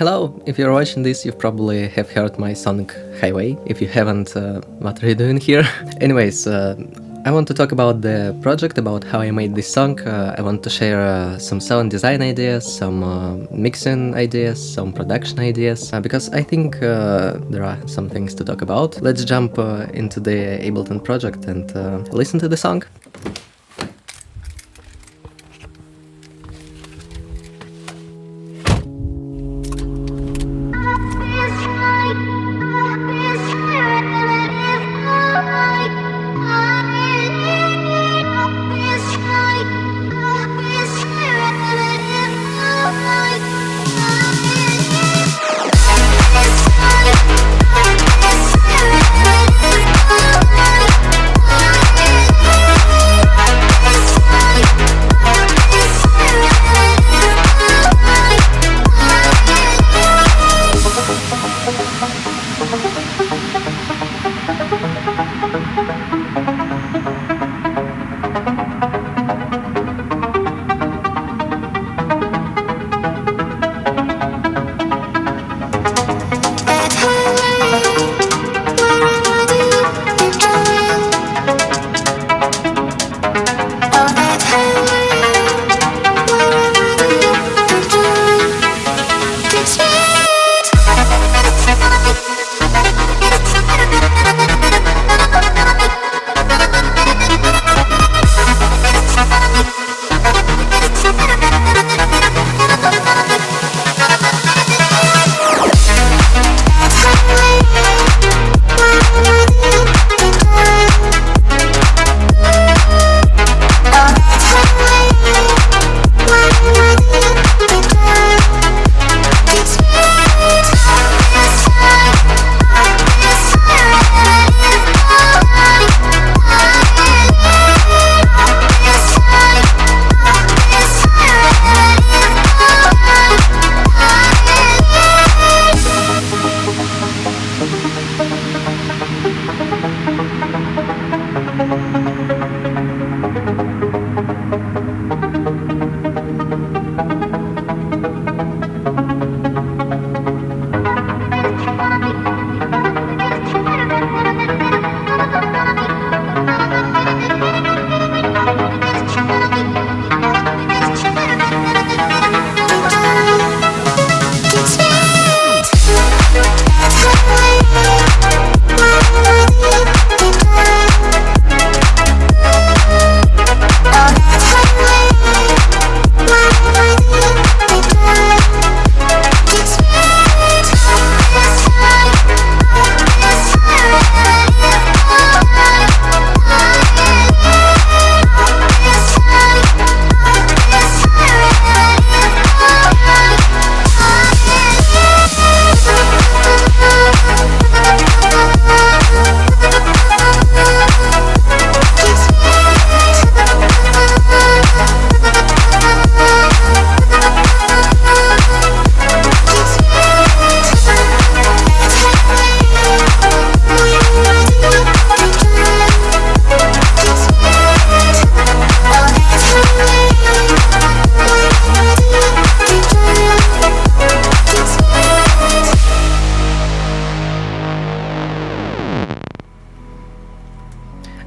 Hello! If you're watching this, you probably have heard my song Highway. If you haven't, what are you doing here? Anyways, I want to talk about the project, about how I made this song. I want to share some sound design ideas, some mixing ideas, some production ideas, because I think there are some things to talk about. Let's jump into the Ableton project and listen to the song.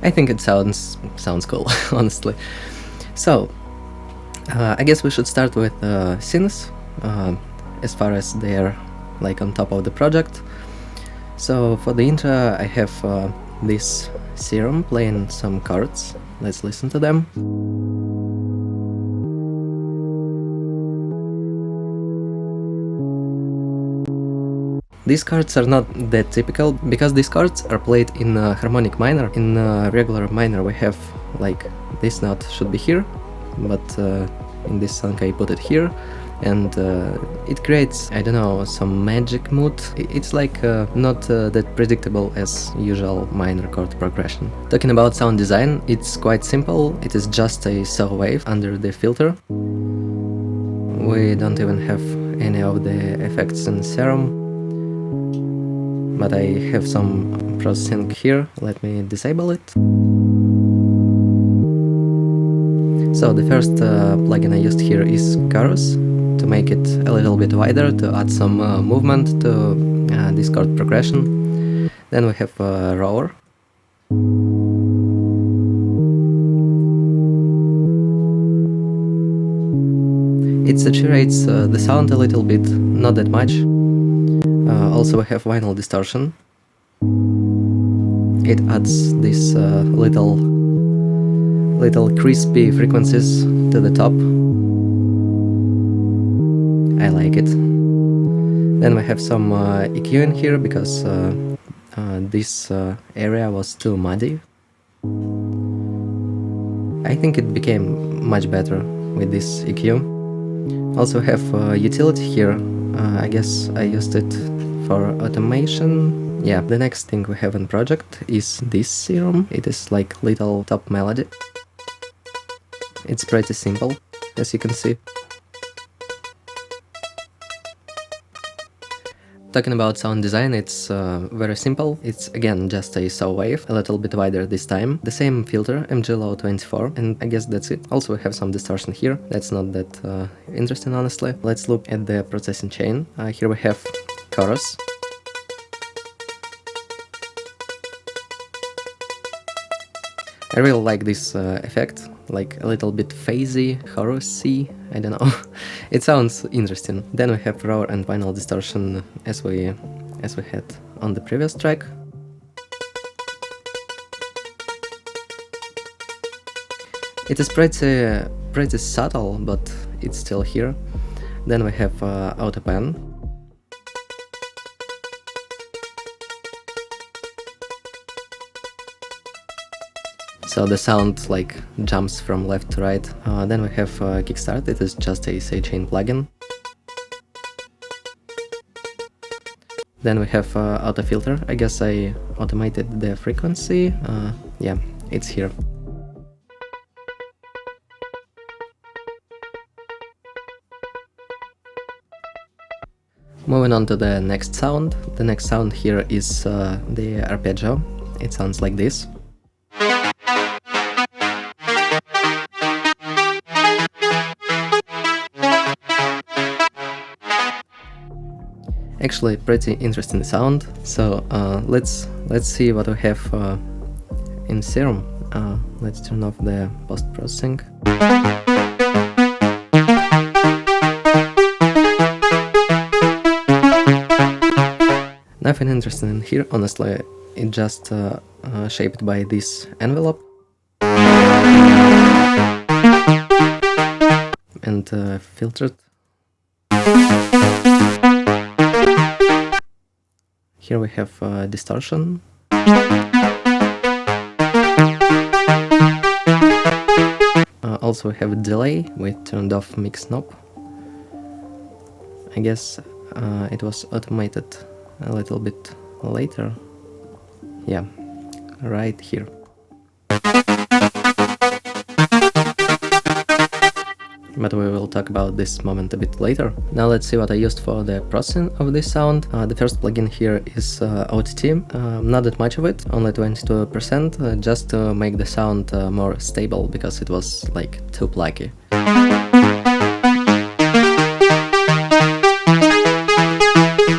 I think it sounds cool, honestly. So, I guess we should start with synths, as far as they're like on top of the project. So for the intro, I have this Serum playing some chords. Let's listen to them. These chords are not that typical, because these chords are played in harmonic minor. In regular minor we have like this note should be here, but in this song I put it here, and it creates, I don't know, some magic mood. It's like not that predictable as usual minor chord progression. Talking about sound design, it's quite simple. It is just a saw wave under the filter. We don't even have any of the effects in Serum. But I have some processing here, let me disable it. So the first plugin I used here is Chorus, to to make it a little bit wider, to add some movement to this chord progression. Then we have roar. It saturates the sound a little bit, not that much. Also we have vinyl distortion. It adds these little crispy frequencies to the top. I like it. Then we have some EQ in here because this area was too muddy. I think it became much better with this EQ. Also have utility here. I guess I used it for automation. Yeah, the next thing we have in project is this serum. It is like little top melody. It's pretty simple, as you can see. Talking about sound design, it's very simple. It's again just a saw wave, a little bit wider this time. The same filter, MG-Low24, and I guess that's it. Also we have some distortion here. That's not that interesting, honestly. Let's look at the processing chain. Here we have chorus. I really like this effect, like a little bit phasey, chorusy, I don't know. It sounds interesting. Then we have roar and vinyl distortion as we had on the previous track. It is pretty subtle, but it's still here. Then we have auto pan. So the sound like jumps from left to right. Then we have kickstart. It is just a sidechain plugin. Then we have auto filter. I guess I automated the frequency. Yeah, it's here. Moving on to the next sound. The next sound here is the arpeggio. It sounds like this. Actually, pretty interesting sound. So let's see what we have in serum. Let's turn off the post-processing. Nothing interesting in here, honestly. It just shaped by this envelope and filtered. Here we have distortion. Also we have a delay with turned off mix knob. I guess it was automated a little bit later. Yeah, right here. But we will talk about this moment a bit later. Now let's see what I used for the processing of this sound. The first plugin here is OTT. Not that much of it, only 22%, just to make the sound more stable, because it was like too plucky.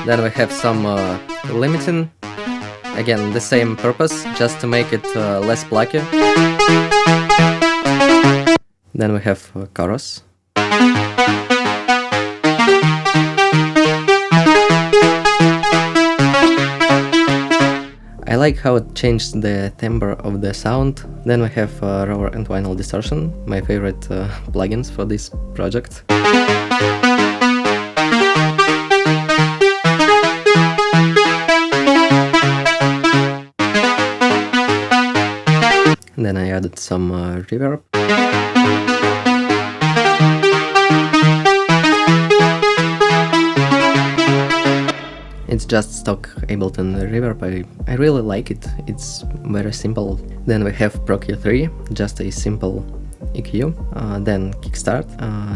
Then we have some limiting. Again, the same purpose, just to make it less plucky. Then we have chorus. I like how it changed the timbre of the sound. Then we have roar and vinyl distortion, my favorite plugins for this project. Then I added some reverb. It's just stock Ableton reverb. I really like it. It's very simple. Then we have Pro Q3, just a simple EQ. Then kickstart.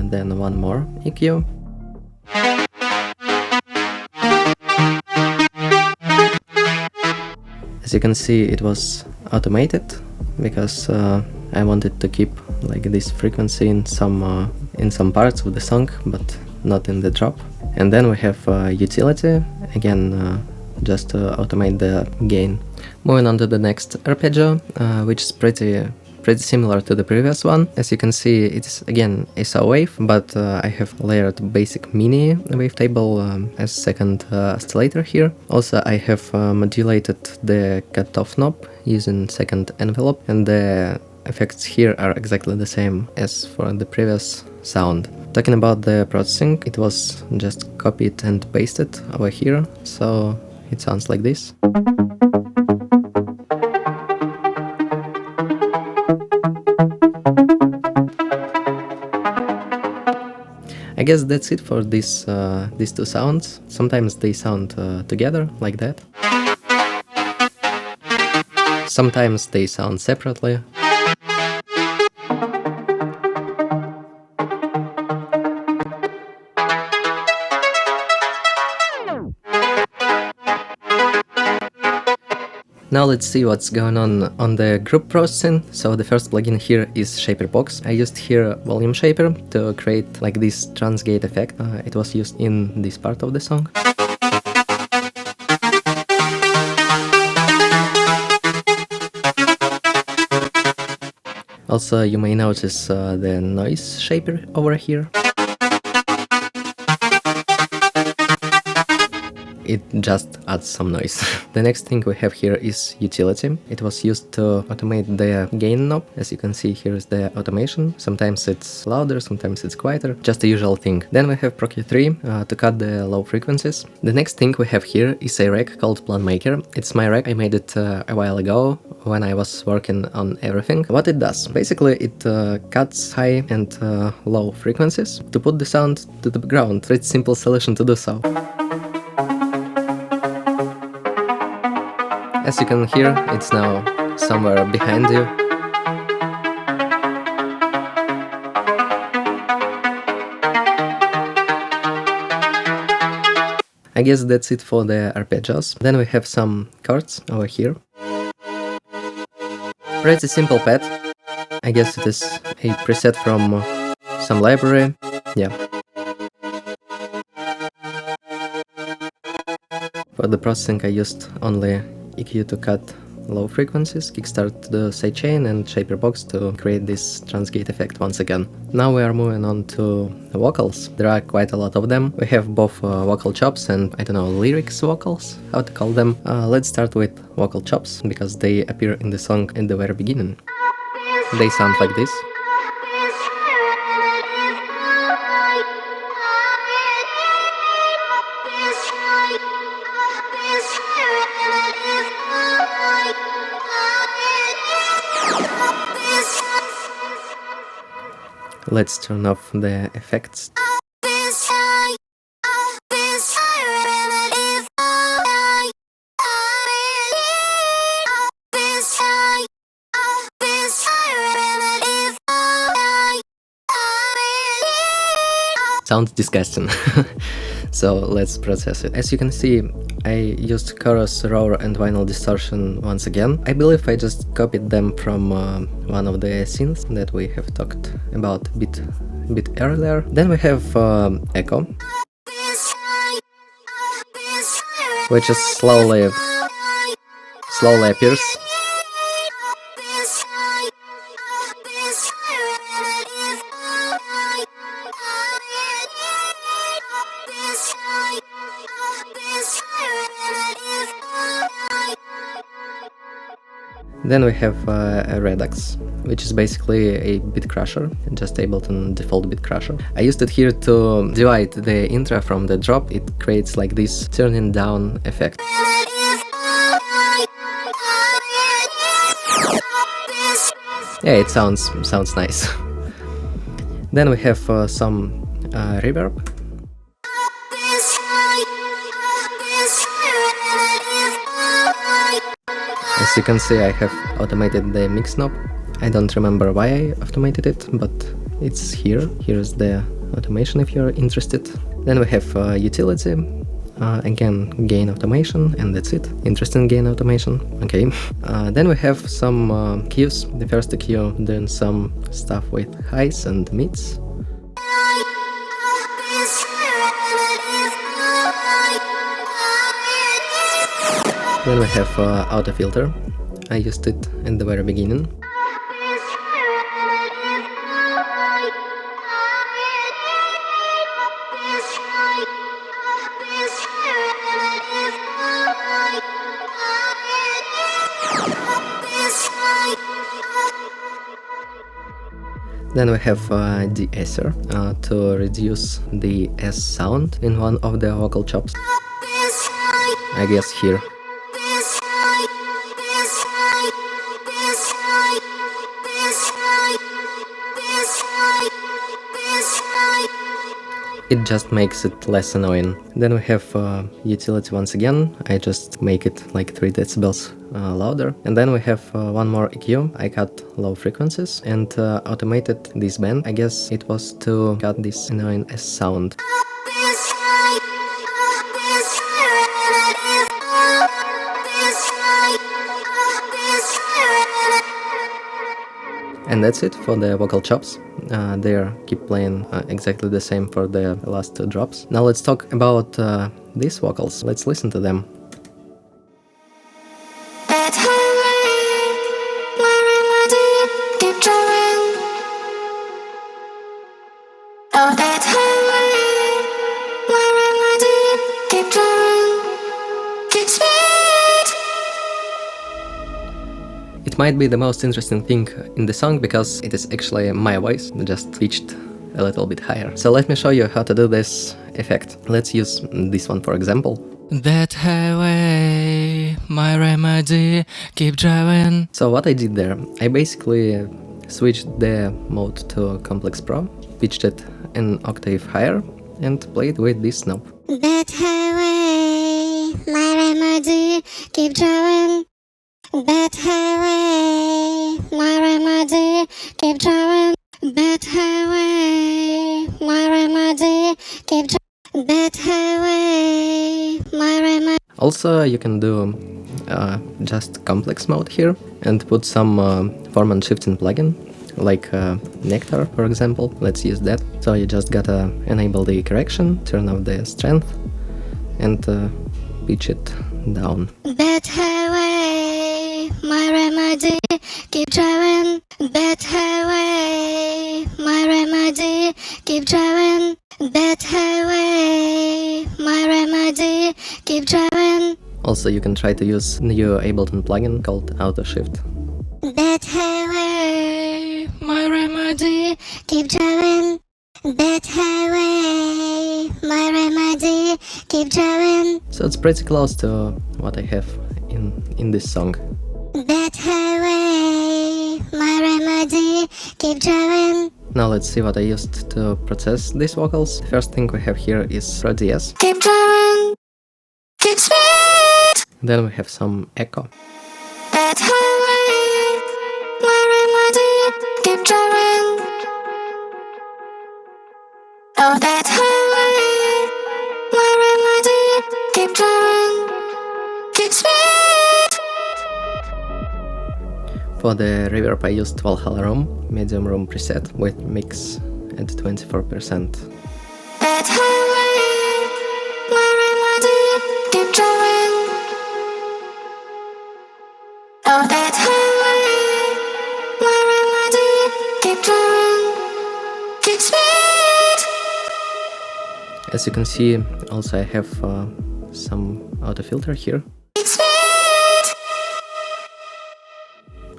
Then one more EQ. As you can see, it was automated because I wanted to keep like this frequency in some parts of the song, but not in the drop. And then we have utility, again just to automate the gain. Moving on to the next arpeggio, which is pretty similar to the previous one. As you can see, it's again a saw wave, but I have layered basic mini wavetable as second oscillator here. Also, I have modulated the cutoff knob using second envelope, and the effects here are exactly the same as for the previous sound. Talking about the processing, it was just copied and pasted over here, so it sounds like this. I guess that's it for these two sounds. Sometimes they sound together, like that. Sometimes they sound separately. Now let's see what's going on the group processing. So the first plugin here is Shaper Box. I used here Volume Shaper to create like this transgate effect. It was used in this part of the song. Also, you may notice the noise shaper over here. It just adds some noise. The next thing we have here is utility. It was used to automate the gain knob. As you can see, here is the automation. Sometimes it's louder, sometimes it's quieter. Just the usual thing. Then we have ProQ3 to cut the low frequencies. The next thing we have here is a rack called Planmaker. It's my rack. I made it a while ago when I was working on everything. What it does? Basically, it cuts high and low frequencies to put the sound to the ground. Pretty simple solution to do so. As you can hear, it's now somewhere behind you. I guess that's it for the arpeggios. Then we have some chords over here. Pretty simple pad. I guess it is a preset from some library. Yeah. For the processing I used only EQ to cut low frequencies, Kickstart to the sidechain, and Shaper Box to create this transgate effect once again. Now we are moving on to vocals. There are quite a lot of them. We have both vocal chops and, I don't know, lyrics vocals, how to call them. Let's start with vocal chops, because they appear in the song in the very beginning. They sound like this. Let's turn off the effects. Sounds disgusting. So let's process it. As you can see, I used chorus, roar and vinyl distortion once again. I believe I just copied them from one of the synths that we have talked about a bit earlier. Then we have echo, which is slowly appears. Then we have a Redux, which is basically a bit crusher, just Ableton default bit crusher. I used it here to divide the intro from the drop. It creates like this turning down effect. Yeah, it sounds nice. Then we have some reverb. As you can see, I have automated the mix knob. I don't remember why I automated it, but it's here. Here's the automation if you're interested. Then we have utility, again gain automation, and that's it. Interesting gain automation, okay. Then we have some cues. The first cue doing some stuff with highs and mids. Then we have auto filter. I used it in the very beginning. Then we have de-esser to reduce the S sound in one of the vocal chops. I guess here. It just makes it less annoying. Then we have utility once again. I just make it like 3 decibels louder. And then we have one more EQ. I cut low frequencies and automated this band. I guess it was to cut this annoying S sound. And that's it for the vocal chops. They keep playing exactly the same for the last 2 drops. Now let's talk about these vocals. Let's listen to them. It might be the most interesting thing in the song because it is actually my voice, just pitched a little bit higher. So let me show you how to do this effect. Let's use this one for example. That highway, my remedy, keep driving. So what I did there, I basically switched the mode to Complex Pro, pitched it an octave higher and played with this knob. That highway, my remedy, keep driving. That highway, my remedy, keep driving. That highway, my remedy, keep driving. That highway, my remedy. Also, you can do just complex mode here and put some form and shifting plugin, like Nectar, for example. Let's use that. So you just gotta enable the correction, turn off the strength, and pitch it down. That highway, my remedy, keep driving. That highway, my remedy, keep driving. That highway, my remedy, keep driving. Also, you can try to use new Ableton plugin called Auto Shift. That highway, my remedy, keep driving. That highway, my remedy, keep driving. So it's pretty close to what I have in this song. That highway, my remedy, keep driving. Now let's see what I used to process these vocals. First thing we have here is Pro DS. Keep driving, keep speed. Then we have some echo. That highway, my remedy, keep driving. Oh, that highway, my remedy, keep driving, keep speed. For the reverb I used Valhalla Room, medium room preset with mix at 24%. That highway, my remedy, keep driving. Oh, that highway, my remedy, keep driving, keep speed. As you can see, also I have some auto filter here.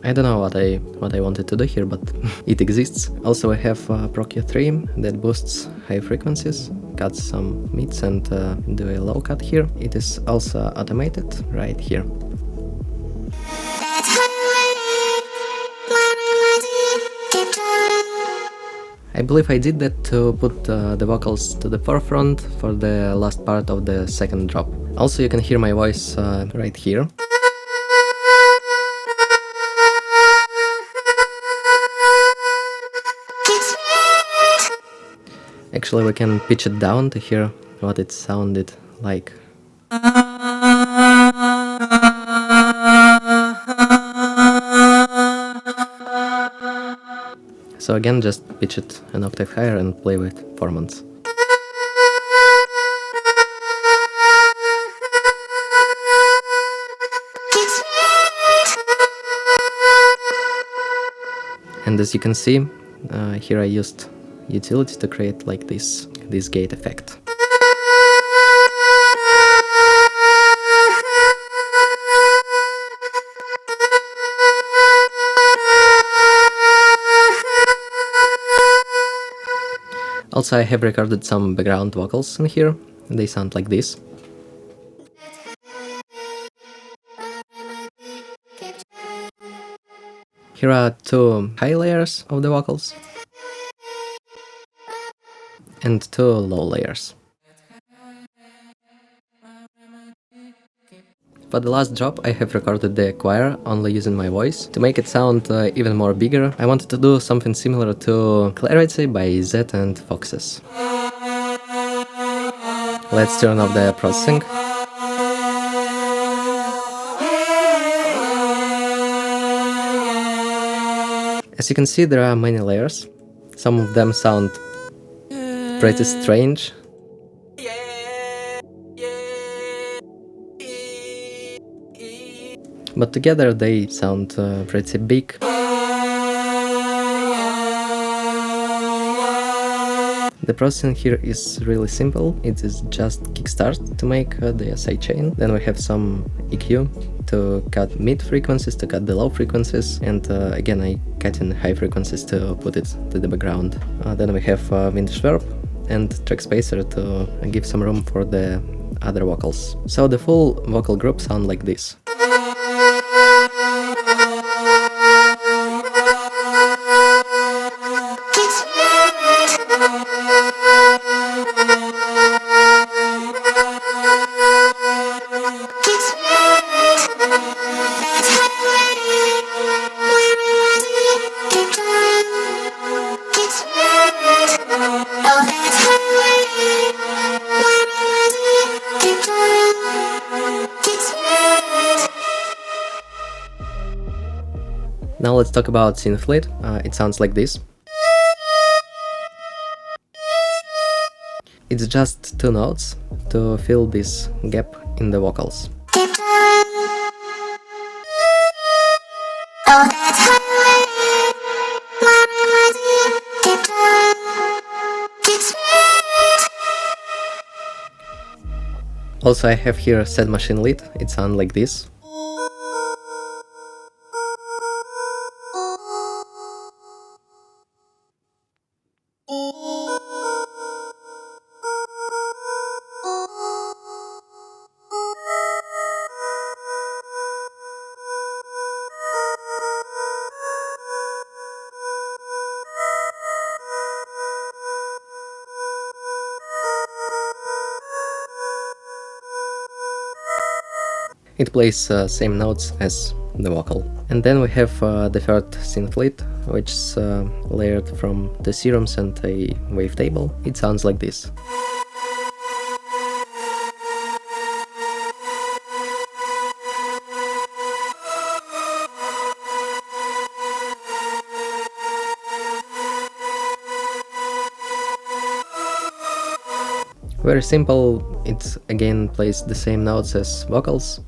I don't know what I wanted to do here, but it exists. Also I have Pro Q3 that boosts high frequencies, cuts some mids and do a low cut here. It is also automated right here. I believe I did that to put the vocals to the forefront for the last part of the second drop. Also you can hear my voice right here. Actually we can pitch it down to hear what it sounded like. So again, just pitch it an octave higher and play with formants. And as you can see, here I used utility to create like this gate effect. Also, I have recorded some background vocals in here. They sound like this. Here are two high layers of the vocals and two low layers. For the last drop, I have recorded the choir only using my voice. To make it sound even more bigger, I wanted to do something similar to Clarity by Z and Foxes. Let's turn off the processing. As you can see, there are many layers. Some of them sound pretty strange. But together they sound pretty big. The processing here is really simple. It is just kickstart to make the sidechain. Then we have some EQ to cut mid frequencies, to cut the low frequencies, and again I cut in high frequencies to put it to the background. Then we have vintage verb and track spacer to give some room for the other vocals. So the full vocal group sound like this. Now let's talk about synth lead. It sounds like this. It's just two notes to fill this gap in the vocals. Also, I have here set machine lead. It sounds like this. It plays same notes as the vocal. And then we have the third synth lead, which is layered from the serums and a wavetable. It sounds like this. Very simple, it again plays the same notes as vocals.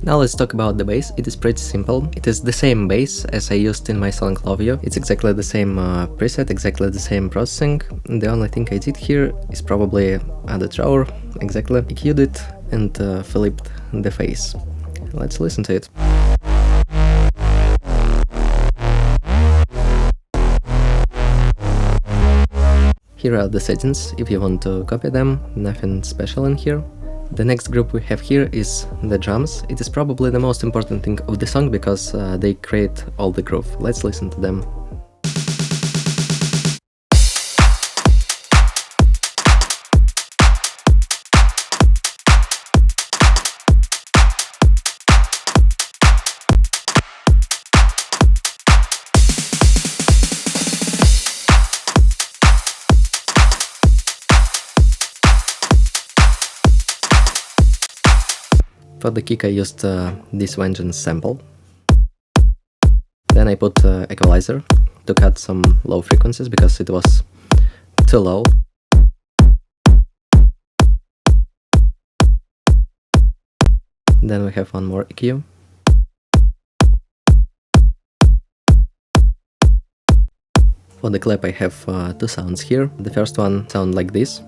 Now let's talk about the bass. It is pretty simple. It is the same bass as I used in my song Love You. It's exactly the same preset, exactly the same processing. The only thing I did here is probably add a drawer, exactly, EQ'd it and flipped the phase. Let's listen to it. Here are the settings, if you want to copy them, nothing special in here. The next group we have here is the drums. It is probably the most important thing of the song because they create all the groove. Let's listen to them. For the kick I used this Vengeance sample. Then Then I put equalizer to cut some low frequencies because it was too low. Then we have one more EQ. For the clap I have two sounds here. The first one sounds like this,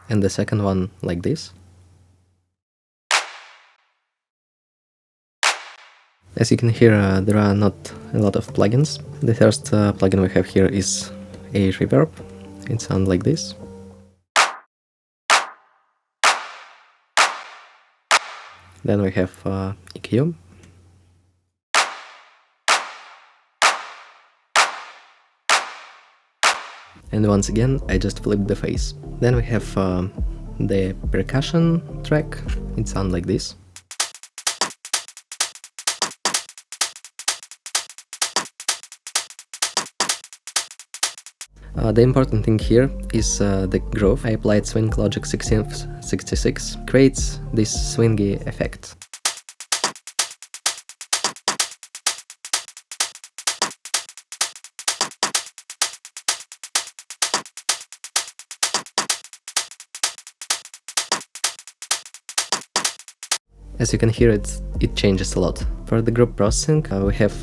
and the second one like this. As you can hear, there are not a lot of plugins. The first plugin we have here is a reverb. It sounds like this. Then we have EQ. And once again, I just flipped the phase. Then we have the percussion track. It sounds like this. The important thing here is the groove. I applied Swing Logic 1666, creates this swingy effect. As you can hear, it changes a lot. For the group processing, we have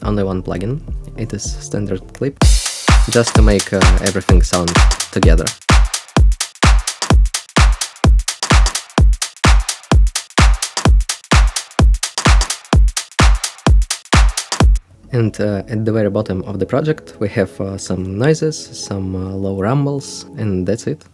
only one plugin. It is Standard Clip, just to make everything sound together. And at the very bottom of the project we have some noises, some low rumbles, and that's it.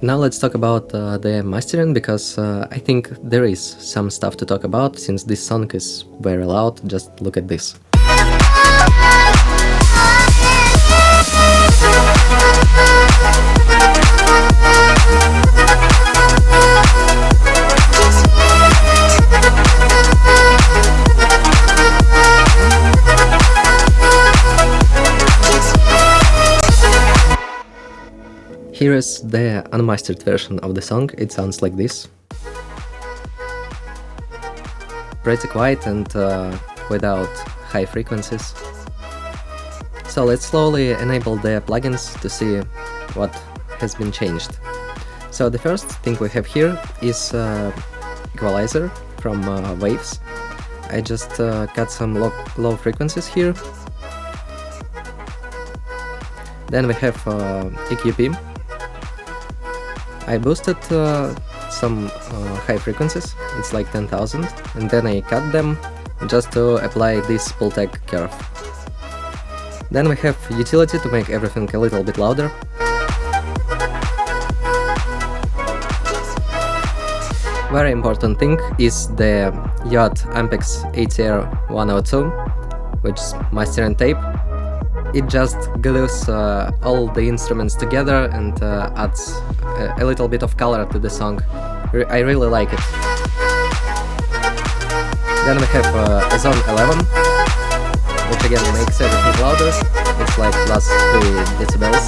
Now let's talk about the mastering, because I think there is some stuff to talk about, since this song is very loud. Just look at this. Here is the unmastered version of the song. It sounds like this. Pretty quiet and without high frequencies. So let's slowly enable the plugins to see what has been changed. So the first thing we have here is equalizer from waves. I just cut some low frequencies here. Then we have EQP. I boosted some high frequencies, it's like 10,000, and then I cut them just to apply this pull tag curve. Then we have utility to make everything a little bit louder. Very important thing is the Yacht Ampex ATR 102, which is mastering tape. It just glues all the instruments together and adds a little bit of color to the song. I really like it. Then we have Zone 11, which again makes everything louder. It's like plus 3 decibels.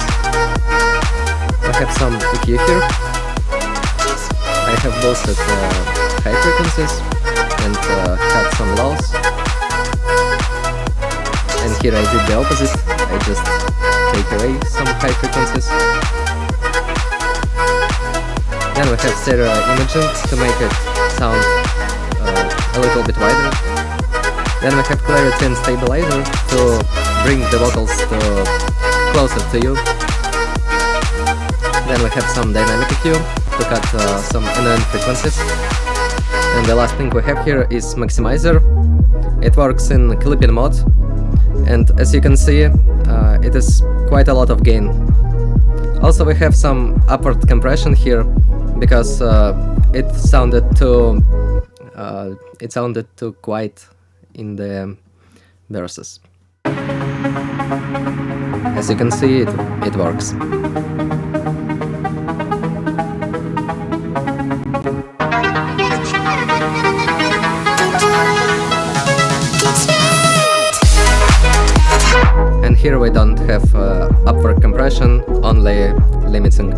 I have some EQ here. I have boosted high frequencies and cut some lows. And here I did the opposite. I just take away some high frequencies. Then we have stereo imaging to make it sound a little bit wider. Then we have clarity and stabilizer to bring the vocals closer to you. Then we have some dynamic EQ to cut some annoying frequencies. And the last thing we have here is maximizer. It works in clipping mode. And as you can see, it is quite a lot of gain. Also we have some upward compression here, because it sounded too quiet in the verses. as you can see, it works. And here we don't have upward compression, only limiting.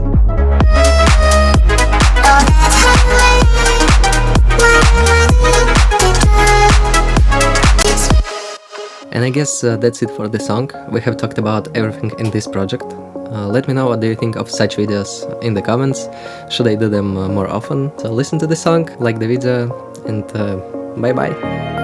And I guess that's it for the song. We have talked about everything in this project. Let me know what do you think of such videos in the comments. Should I do them more often? So listen to the song, like the video, and bye bye!